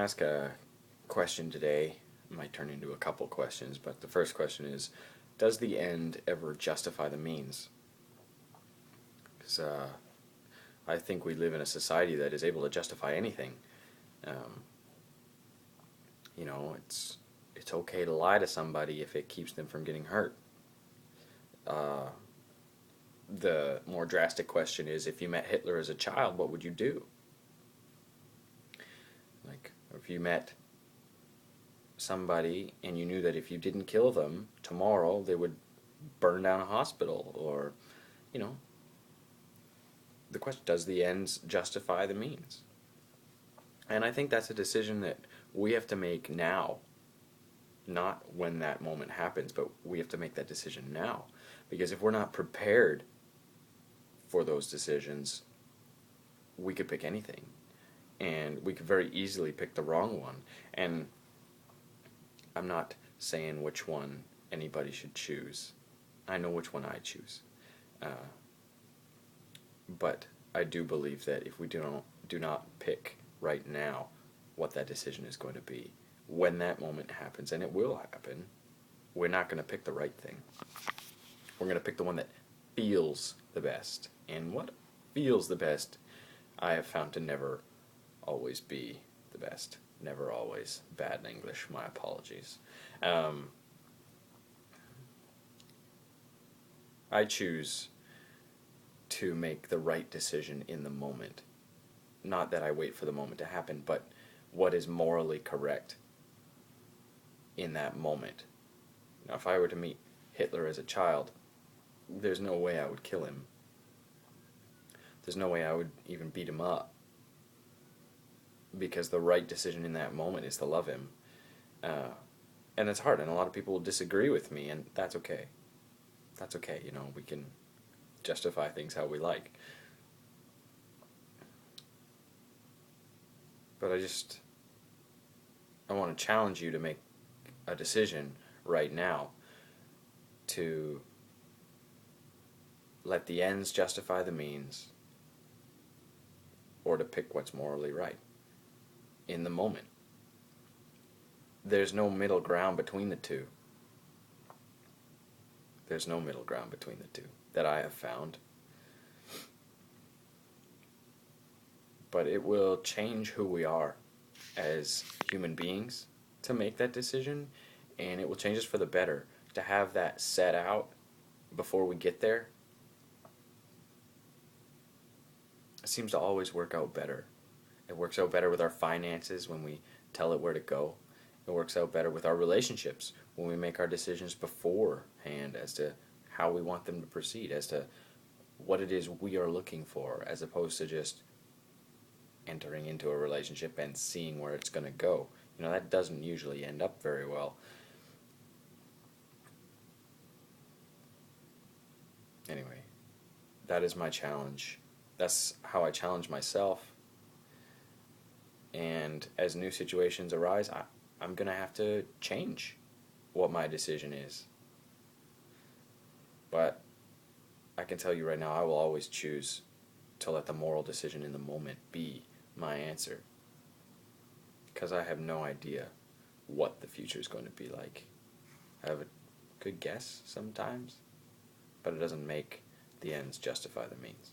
ask a question today. It might turn into a couple questions, but the first question is, does the end ever justify the means? Because I think we live in a society that is able to justify anything. Um, it's okay to lie to somebody if it keeps them from getting hurt. Uh, the more drastic question is, if you met Hitler as a child, what would you do? Like, if you met somebody and you knew that if you didn't kill them tomorrow they would burn down a hospital, or you know the question, does the ends justify the means? And I think that's a decision that we have to make now, not when that moment happens, but we have to make that decision now, because if we're not prepared for those decisions, we could pick anything, and we could very easily pick the wrong one. And I'm not saying which one anybody should choose. I know which one I choose. But I do believe that if we do not pick right now what that decision is going to be, when that moment happens, and it will happen, we're not going to pick the right thing. We're going to pick the one that feels the best. And what feels the best, I have found to never always be the best. Never always. Bad in English, my apologies. I choose to make the right decision in the moment. Not that I wait for the moment to happen, but what is morally correct in that moment. Now, if I were to meet Hitler as a child, there's no way I would kill him. There's no way I would even beat him up, because the right decision in that moment is to love him. And it's hard, and a lot of people will disagree with me, and that's okay. That's okay, we can justify things how we like. But I want to challenge you to make a decision right now to let the ends justify the means, or to pick what's morally right in the moment. There's no middle ground between the two. There's no middle ground between the two that I have found. But it will change who we are as human beings to make that decision, and it will change us for the better to have that set out before we get there. It seems to always work out better. It works out better with our finances when we tell it where to go. It works out better with our relationships when we make our decisions beforehand as to how we want them to proceed, as to what it is we are looking for, as opposed to just entering into a relationship and seeing where it's going to go. That doesn't usually end up very well. Anyway, that is my challenge. That's how I challenge myself. And as new situations arise, I'm going to have to change what my decision is. But I can tell you right now, I will always choose to let the moral decision in the moment be my answer. Because I have no idea what the future is going to be like. I have a good guess sometimes, but it doesn't make the ends justify the means.